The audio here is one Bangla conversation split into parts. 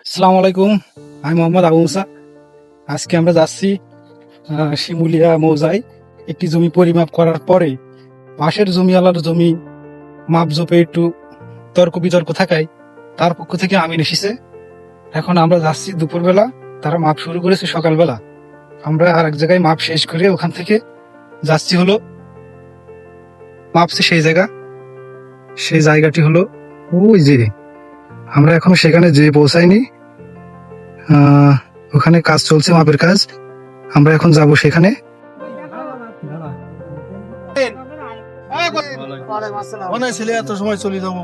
আসসালামু আলাইকুম, আমি মোহাম্মদ আবু মুসা। আজকে আমরা যাচ্ছি শিমুলিয়া মৌজায়। একটি জমি পরিমাপ করার পরে পাশের জমিওয়ালার জমি মাপজোপে একটু তর্ক বিতর্ক থাকায় তার পক্ষ থেকে আমিন এসেছে। এখন আমরা যাচ্ছি দুপুরবেলা, তারা মাপ শুরু করেছে সকালবেলা। আমরা আর এক জায়গায় মাপ শেষ করে ওখান থেকে যাচ্ছি হলো মাপছে সেই জায়গাটি হলো ওই যে, আমরা এখনো সেখানে যেয়ে পৌঁছাইনি। ওখানে কাজ চলছে, মাপের কাজ। আমরা এখন যাব সেখানে। এত সময় চলে যাবো।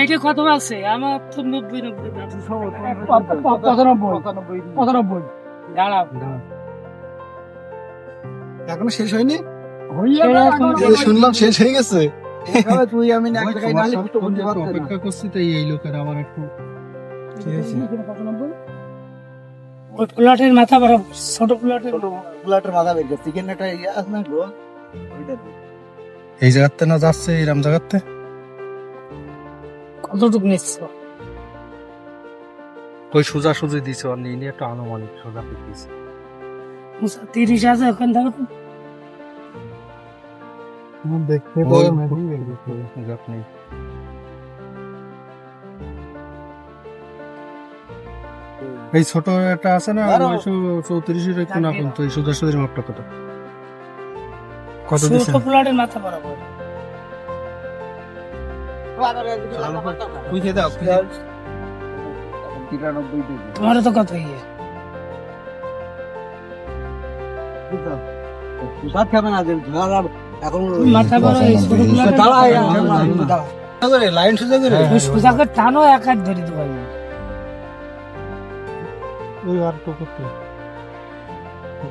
এইটা কত আছে? আমার তো 95 দাঁড়াও। এখনো শেষ হয়নি? শুনলাম শেষ হয়ে গেছে। তুই আমি এক জায়গায় নালে অপেক্ষা করছি, তাই এই লোকের আমার একটু ওই প্লটের মাথা বড়, ছোট প্লটের বুলাটের মাথা বের করছি। চিকেন একটা ইয়ে আছে না গো? এই জায়গাতে না যাচ্ছে, এরম জায়গাতে কতটুকু নিচ্ছ? ওই সোজা সুজি দিছে, আর নিয়ে একটা আনুমানিক সোজা দিছে। 30 আছে ওখান থেকে তো। দেখতে এই ছোট একটা আছে না, 934 একটু না, কিন্তু এই সোজা সুজির মাপটা কত কত দিছে? ছোট প্লটের মাথা বরাবর। তোমার তো কত ইয়ে? মাথা বড়, এই ছোট প্লটের লাইন সোজা করে ওই সোজা করে টানো, এক হাত ধরে দিতে পারবে। ওই আর তো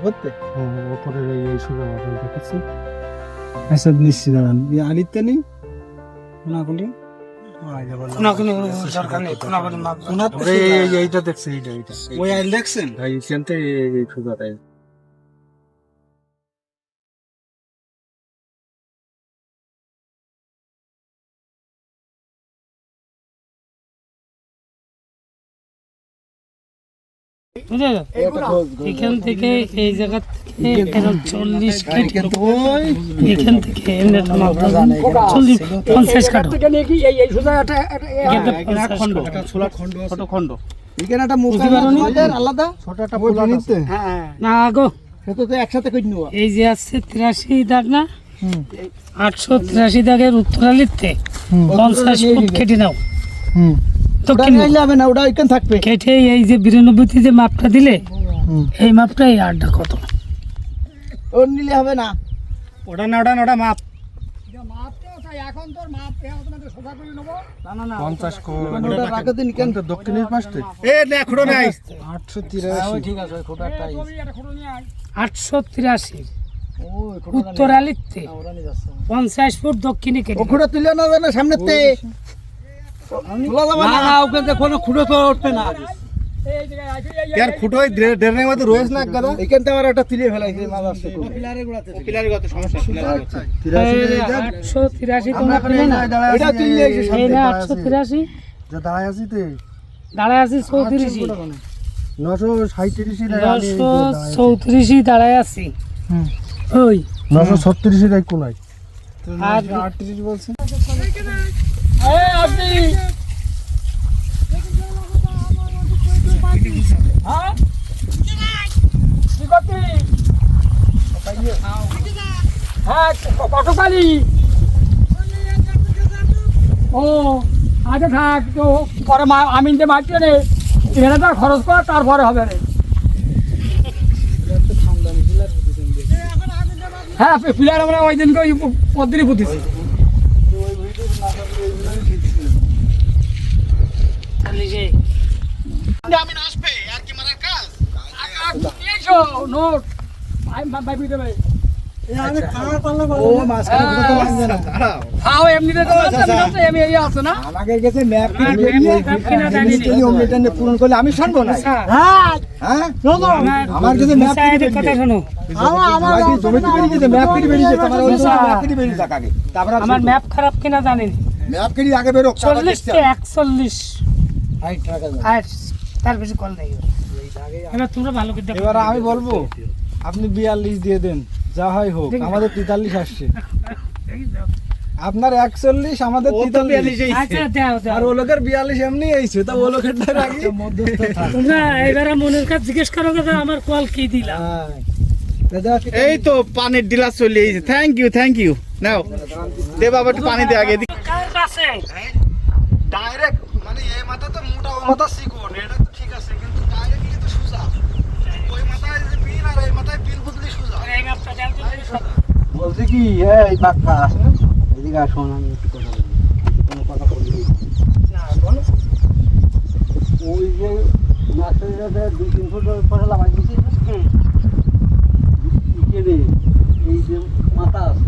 করতে ওপরে এই সোজা মাথা দেখেছি। আচ্ছা নিশ্চিত দাঁড়ান, আলিতে নেই না করলে কোনো দরকার নেই। এইটা দেখছি, এইটা ওই আইল দেখছেন ভাই, সেন্টে এই সোজাটাই। বুঝলে? এখান থেকে এই জায়গা থেকে এরকম 40 ফিট, এখান থেকে 40-50 কাটো। ছোট খন্ড এখানে একটা মুখ আলাদা ছোট একটা পোলা নিতে। না গো, সেটা তো একসাথে কই নিও। এই যে আছে 83 দাগ না, 883 দাগের উত্তরালিতে 50 ফুট কেটে নাও। ওটা নিলে হবে না, ওটা এখানে থাকবে। কেটে এই যে 92 যে মাপটা দিলে, এই মাপটা এই আটটা কত? ওর নিলে হবে না। ওটা না, ওটা মাপ 50 ওটা রাখে দিন কেন? দক্ষিণের পাশে নাই 883। ঠিক আছে, খোটা একটা 883 উত্তরালিতে 50 ফুট দক্ষিণে কেটে। ওখুড়া তুলে না জানা সামনেতে তোলা যাবে না। না ওখানে দেখো না, খুঁড়ো তো উঠবে না। यार खुटो ড্রেনের মধ্যে রয়েছে না একদম। এখান থেকে আর একটা তুলে ফেলাইছে মাছ আসছে। পিলারের কথা সমস্যা, 883 তোমরা পেলে না? এটা তুলে এসে এই সামনে না 883 যা দাঁড়ায় আছি তে দাঁড়ায় আছি 34, 937 দাঁড়ায় আছি। ওই 936 এর কোনায় আর 38 বলছেন। আপনি কতকালি? ও আচ্ছা থাক, তো পরে আমি মারতে রে, এখানে খরচ কর, তারপরে হবে রে। হ্যাঁ পিলার আমরা ওই দিনকে ওই পদ্ধতি পুঁতিছি। নোট আমি খাওয়ার পারলে ও মাঝখানে কথা তো লাগবে না খাও এমনিতে তো আছে আমি এই আছে না আমাকে গেছে ম্যাপ কিনা জানি কিনে পূরণ করলে আমি শুনবো না হ্যাঁ আমার কাছে ম্যাপ কথা শোনো আমার জমিতে বেরিয়ে গেছে ম্যাপ কেটে বেরিয়ে গেছে আমার ওই ম্যাপ কেটে বেরিয়ে যাক আগে তারপর আমার ম্যাপ খারাপ কিনা জানি ম্যাপ কেটে আগে বেরো 40 তে 41 হাইট টাকা আর তার বেশি কল নাই এবার তোমরা ভালো করে দেখো এবার আমি বলবো আপনি 42 দিয়ে দেন যা হয় হোক আমাদের 43 আসছে আপনার 41 আমাদের 43 আচ্ছা দাও দাও আর ও লোকের 42 এমনি আইছে তা ও লোকের তার আগে তোমরা এবারে মনের কাছে জিজ্ঞেস করো যে আমার কল কি দিলা এই তো পানির ডিলার চলে এসেছে। থ্যাংক ইউ নাও দে বাবা একটু পানি দে আগে এদিকে। কার কাছে ডাইরেক্ট মানে এই মাথা তো মোটা ও মাথা চিকন এটা তো ঠিক আছে কিন্তু ডাইরেক্টলি তো সোজা ওই মাথায় যে পিন আর এই মাথায় পিন বুঝলি সোজা এই ম্যাপটা দাও বলছি কি এই বাক্কা এদিকে আসুন আমি একটু কথা বলি কোনো কথা বলি না বলো ওই যে মাছের কাছে 2-3 ফুট পরে লাগাই দিছি এই যে মাথা আছে